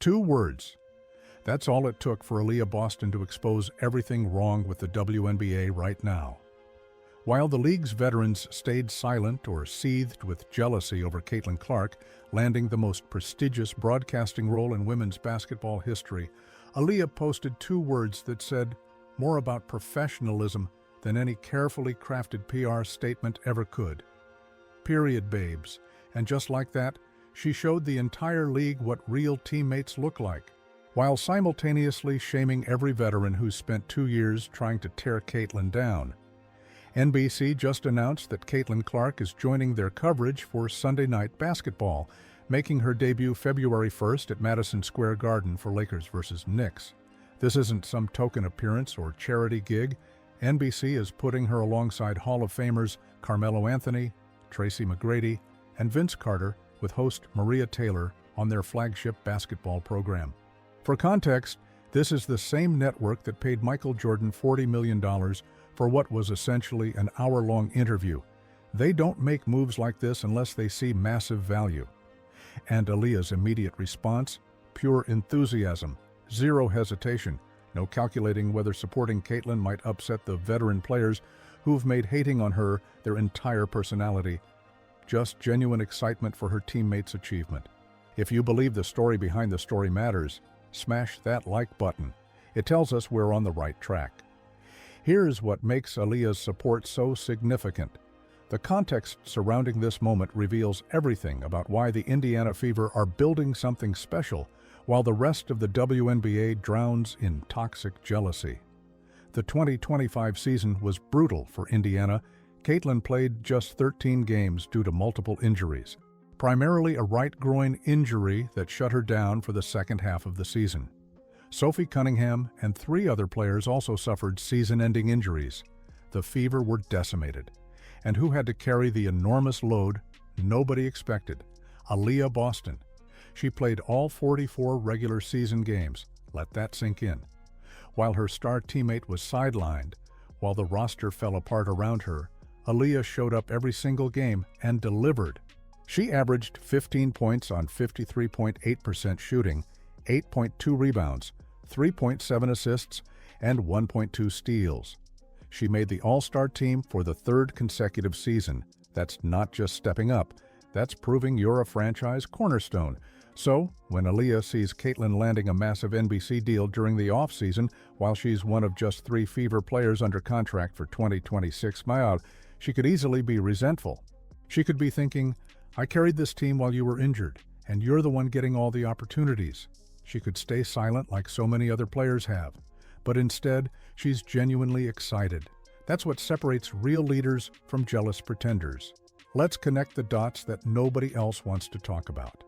2 words. That's all it took for Aliyah Boston to expose everything wrong with the WNBA right now. While the league's veterans stayed silent or seethed with jealousy over Caitlin Clark landing the most prestigious broadcasting role in women's basketball history, Aliyah posted 2 words that said more about professionalism than any carefully crafted PR statement ever could. Period, babes. And just like that, she showed the entire league what real teammates look like, while simultaneously shaming every veteran who's spent 2 years trying to tear Caitlin down. NBC just announced that Caitlin Clark is joining their coverage for Sunday Night Basketball, making her debut February 1st at Madison Square Garden for Lakers vs. Knicks. This isn't some token appearance or charity gig. NBC is putting her alongside Hall of Famers Carmelo Anthony, Tracy McGrady, and Vince Carter, with host Maria Taylor on their flagship basketball program. For context, this is the same network that paid Michael Jordan $40 million for what was essentially an hour-long interview. They don't make moves like this unless they see massive value. And Aliyah's immediate response? Pure enthusiasm, zero hesitation, no calculating whether supporting Caitlin might upset the veteran players who've made hating on her their entire personality. Just genuine excitement for her teammates' achievement. If you believe the story behind the story matters, smash that like button. It tells us we're on the right track. Here's what makes Aliyah's support so significant. The context surrounding this moment reveals everything about why the Indiana Fever are building something special, while the rest of the WNBA drowns in toxic jealousy. The 2025 season was brutal for Indiana. Caitlin played just 13 games due to multiple injuries, primarily a right groin injury that shut her down for the second half of the season. Sophie Cunningham and 3 other players also suffered season-ending injuries. The Fever were decimated. And who had to carry the enormous load nobody expected? Aliyah Boston. She played all 44 regular season games. Let that sink in. While her star teammate was sidelined, while the roster fell apart around her, Aliyah showed up every single game and delivered. She averaged 15 points on 53.8% shooting, 8.2 rebounds, 3.7 assists, and 1.2 steals. She made the All-Star team for the 3rd consecutive season. That's not just stepping up, that's proving you're a franchise cornerstone. So, when Aliyah sees Caitlin landing a massive NBC deal during the offseason, while she's one of just 3 Fever players under contract for 2026, she could easily be resentful. She could be thinking, I carried this team while you were injured, and you're the one getting all the opportunities. She could stay silent like so many other players have. But instead, she's genuinely excited. That's what separates real leaders from jealous pretenders. Let's connect the dots that nobody else wants to talk about.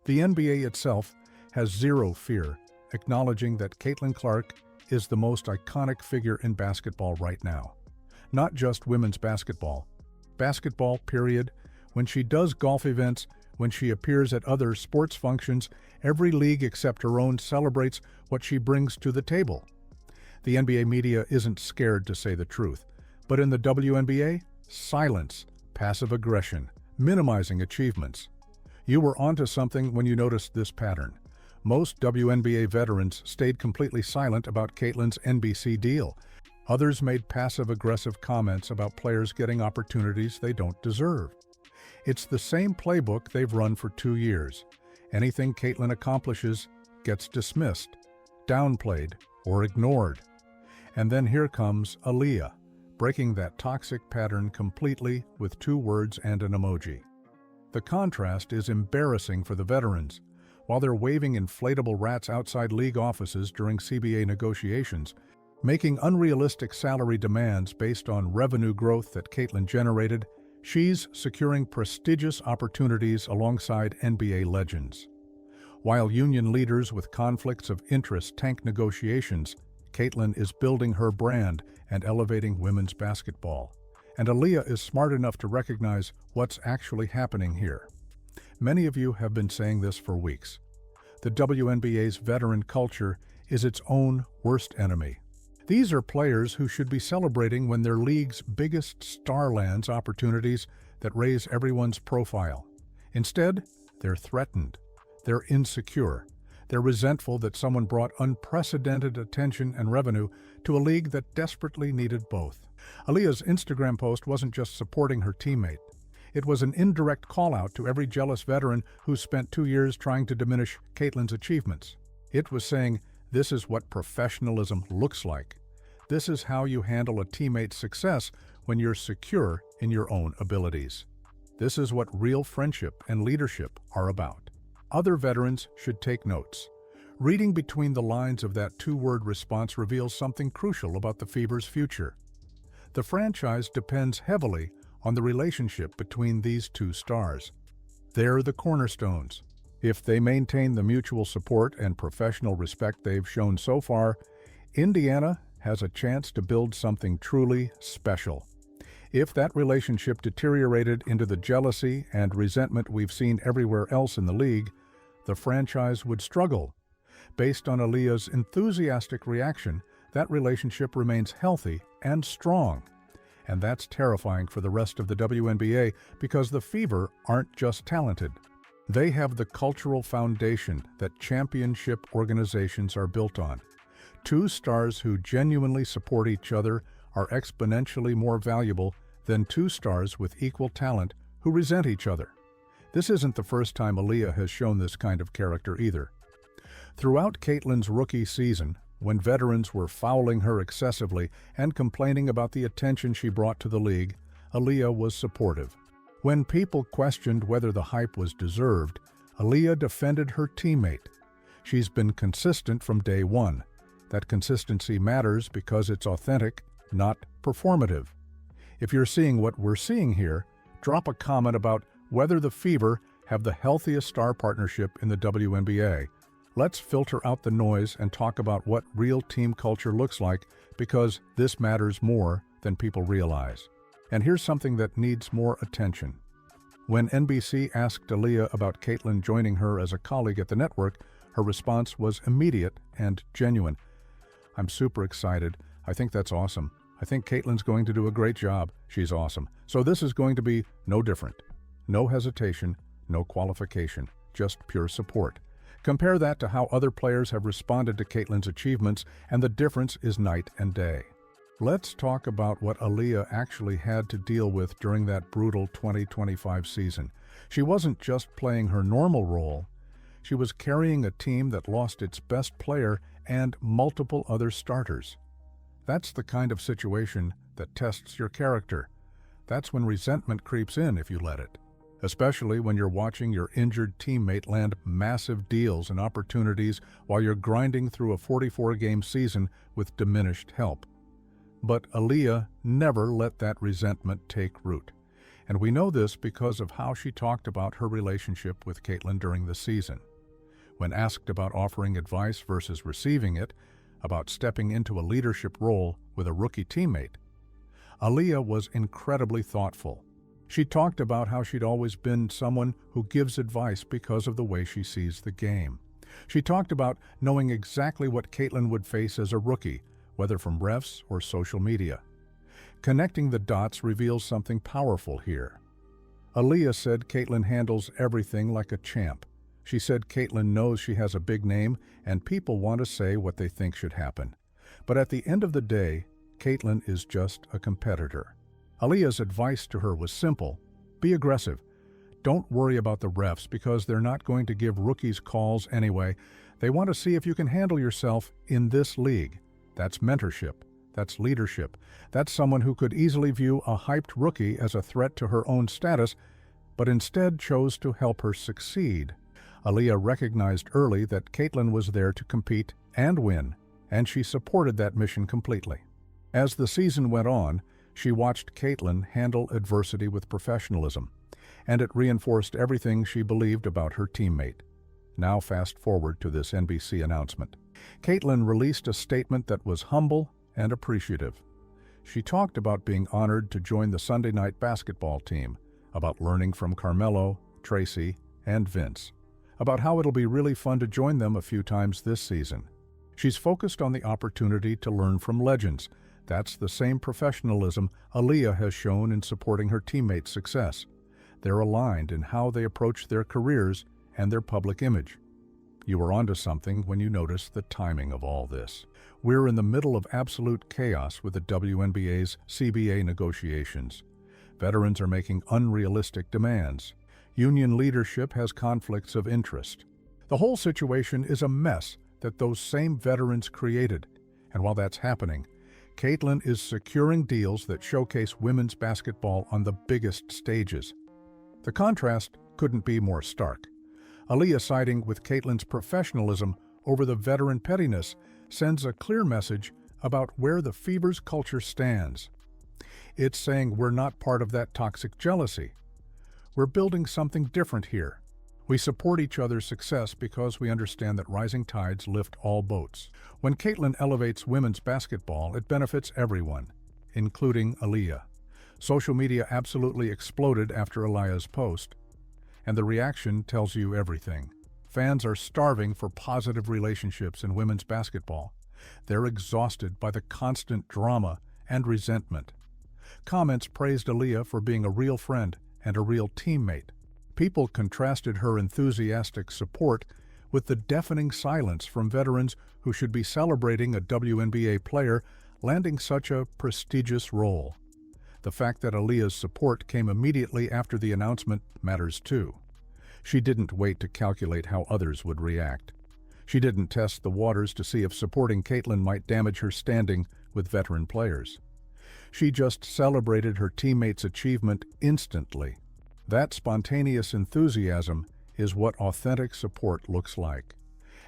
The NBA itself has zero fear, acknowledging that Caitlin Clark is the most iconic figure in basketball right now. Not just women's basketball. Basketball, period. When she does golf events, when she appears at other sports functions, every league except her own celebrates what she brings to the table. The NBA media isn't scared to say the truth. But in the WNBA, silence, passive aggression, minimizing achievements. You were onto something when you noticed this pattern. Most WNBA veterans stayed completely silent about Caitlin's NBC deal. Others made passive-aggressive comments about players getting opportunities they don't deserve. It's the same playbook they've run for 2 years. Anything Caitlin accomplishes gets dismissed, downplayed, or ignored. And then here comes Aliyah, breaking that toxic pattern completely with 2 words and an emoji. The contrast is embarrassing for the veterans. While they're waving inflatable rats outside league offices during CBA negotiations, making unrealistic salary demands based on revenue growth that Caitlin generated, she's securing prestigious opportunities alongside NBA legends. While union leaders with conflicts of interest tank negotiations, Caitlin is building her brand and elevating women's basketball. And Aliyah is smart enough to recognize what's actually happening here. Many of you have been saying this for weeks. The WNBA's veteran culture is its own worst enemy. These are players who should be celebrating when their league's biggest star lands opportunities that raise everyone's profile. Instead, they're threatened. They're insecure. They're resentful that someone brought unprecedented attention and revenue to a league that desperately needed both. Aliyah's Instagram post wasn't just supporting her teammate. It was an indirect call-out to every jealous veteran who spent 2 years trying to diminish Caitlyn's achievements. It was saying, this is what professionalism looks like. This is how you handle a teammate's success when you're secure in your own abilities. This is what real friendship and leadership are about. Other veterans should take notes. Reading between the lines of that two-word response reveals something crucial about the Fever's future. The franchise depends heavily on the relationship between these two stars. They're the cornerstones. If they maintain the mutual support and professional respect they've shown so far, Indiana has a chance to build something truly special. If that relationship deteriorated into the jealousy and resentment we've seen everywhere else in the league, the franchise would struggle. Based on Aliyah's enthusiastic reaction, that relationship remains healthy and strong. And that's terrifying for the rest of the WNBA because the Fever aren't just talented. They have the cultural foundation that championship organizations are built on. Two stars who genuinely support each other are exponentially more valuable than two stars with equal talent who resent each other. This isn't the first time Aliyah has shown this kind of character either. Throughout Caitlyn's rookie season, when veterans were fouling her excessively and complaining about the attention she brought to the league, Aliyah was supportive. When people questioned whether the hype was deserved, Aliyah defended her teammate. She's been consistent from day one. That consistency matters because it's authentic, not performative. If you're seeing what we're seeing here, drop a comment about whether the Fever have the healthiest star partnership in the WNBA. Let's filter out the noise and talk about what real team culture looks like, because this matters more than people realize. And here's something that needs more attention. When NBC asked Aliyah about Caitlyn joining her as a colleague at the network, her response was immediate and genuine. "I'm super excited. I think that's awesome. I think Caitlyn's going to do a great job. She's awesome. So this is going to be no different. No hesitation, no qualification, just pure support." Compare that to how other players have responded to Caitlyn's achievements, and the difference is night and day. Let's talk about what Aliyah actually had to deal with during that brutal 2025 season. She wasn't just playing her normal role. She was carrying a team that lost its best player and multiple other starters. That's the kind of situation that tests your character. That's when resentment creeps in if you let it. Especially when you're watching your injured teammate land massive deals and opportunities while you're grinding through a 44-game season with diminished help. But Aliyah never let that resentment take root. And we know this because of how she talked about her relationship with Caitlyn during the season. When asked about offering advice versus receiving it, about stepping into a leadership role with a rookie teammate, Aliyah was incredibly thoughtful. She talked about how she'd always been someone who gives advice because of the way she sees the game. She talked about knowing exactly what Caitlyn would face as a rookie, whether from refs or social media. Connecting the dots reveals something powerful here. Aliyah said Caitlyn handles everything like a champ. She said Caitlyn knows she has a big name and people want to say what they think should happen. But at the end of the day, Caitlyn is just a competitor. Aliyah's advice to her was simple: be aggressive. Don't worry about the refs because they're not going to give rookies calls anyway. They want to see if you can handle yourself in this league. That's mentorship. That's leadership. That's someone who could easily view a hyped rookie as a threat to her own status, but instead chose to help her succeed. Aliyah recognized early that Caitlyn was there to compete and win, and she supported that mission completely. As the season went on, she watched Caitlyn handle adversity with professionalism, and it reinforced everything she believed about her teammate. Now fast forward to this NBC announcement. Caitlyn released a statement that was humble and appreciative. She talked about being honored to join the Sunday night basketball team, about learning from Carmelo, Tracy, and Vince, about how it'll be really fun to join them a few times this season. She's focused on the opportunity to learn from legends. That's the same professionalism Aliyah has shown in supporting her teammates' success. They're aligned in how they approach their careers and their public image. You were onto something when you noticed the timing of all this. We're in the middle of absolute chaos with the WNBA's CBA negotiations. Veterans are making unrealistic demands. Union leadership has conflicts of interest. The whole situation is a mess that those same veterans created. And while that's happening, Caitlin is securing deals that showcase women's basketball on the biggest stages. The contrast couldn't be more stark. Aliyah, siding with Caitlin's professionalism over the veteran pettiness, sends a clear message about where the Fever's culture stands. It's saying we're not part of that toxic jealousy. We're building something different here. We support each other's success because we understand that rising tides lift all boats. When Caitlin elevates women's basketball, it benefits everyone, including Aliyah. Social media absolutely exploded after Aliyah's post, and the reaction tells you everything. Fans are starving for positive relationships in women's basketball. They're exhausted by the constant drama and resentment. Comments praised Aliyah for being a real friend and a real teammate. People contrasted her enthusiastic support with the deafening silence from veterans who should be celebrating a WNBA player landing such a prestigious role. The fact that Aliyah's support came immediately after the announcement matters too. She didn't wait to calculate how others would react. She didn't test the waters to see if supporting Caitlin might damage her standing with veteran players. She just celebrated her teammates' achievement instantly. That spontaneous enthusiasm is what authentic support looks like.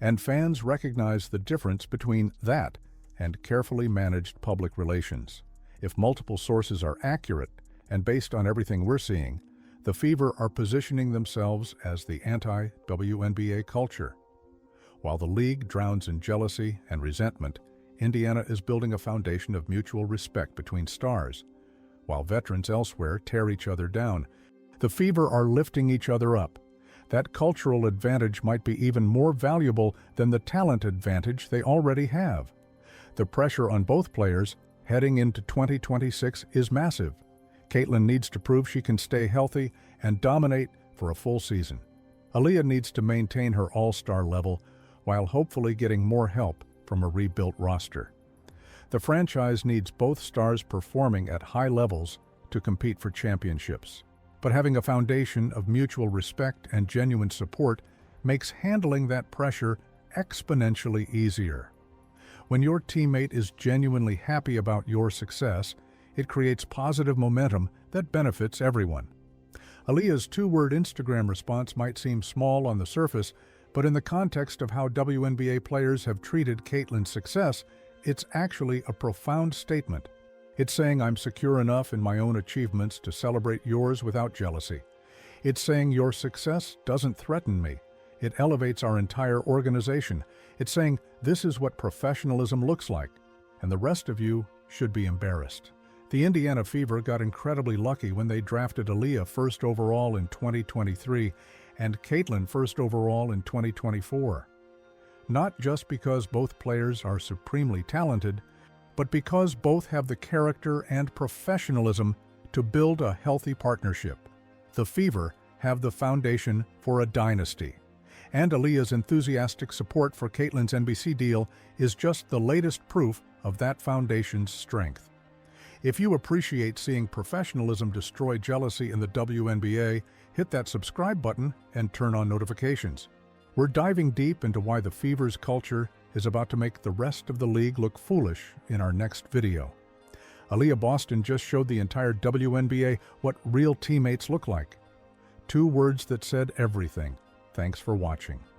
And fans recognize the difference between that and carefully managed public relations. If multiple sources are accurate and based on everything we're seeing, the Fever are positioning themselves as the anti-WNBA culture. While the league drowns in jealousy and resentment, Indiana is building a foundation of mutual respect between stars. While veterans elsewhere tear each other down, the Fever are lifting each other up. That cultural advantage might be even more valuable than the talent advantage they already have. The pressure on both players heading into 2026 is massive. Caitlin needs to prove she can stay healthy and dominate for a full season. Aliyah needs to maintain her all-star level while hopefully getting more help from a rebuilt roster. The franchise needs both stars performing at high levels to compete for championships. But having a foundation of mutual respect and genuine support makes handling that pressure exponentially easier. When your teammate is genuinely happy about your success, it creates positive momentum that benefits everyone. Aliyah's two-word Instagram response might seem small on the surface, but in the context of how WNBA players have treated Caitlin's success, it's actually a profound statement. It's saying I'm secure enough in my own achievements to celebrate yours without jealousy. It's saying your success doesn't threaten me. It elevates our entire organization. It's saying this is what professionalism looks like, and the rest of you should be embarrassed. The Indiana Fever got incredibly lucky when they drafted Aliyah first overall in 2023 and Caitlin first overall in 2024. Not just because both players are supremely talented, but because both have the character and professionalism to build a healthy partnership. The Fever have the foundation for a dynasty. And Aliyah's enthusiastic support for Caitlin's NBC deal is just the latest proof of that foundation's strength. If you appreciate seeing professionalism destroy jealousy in the WNBA, hit that subscribe button and turn on notifications. We're diving deep into why the Fever's culture is about to make the rest of the league look foolish in our next video. Aliyah Boston just showed the entire WNBA what real teammates look like. Two words that said everything. Thanks for watching.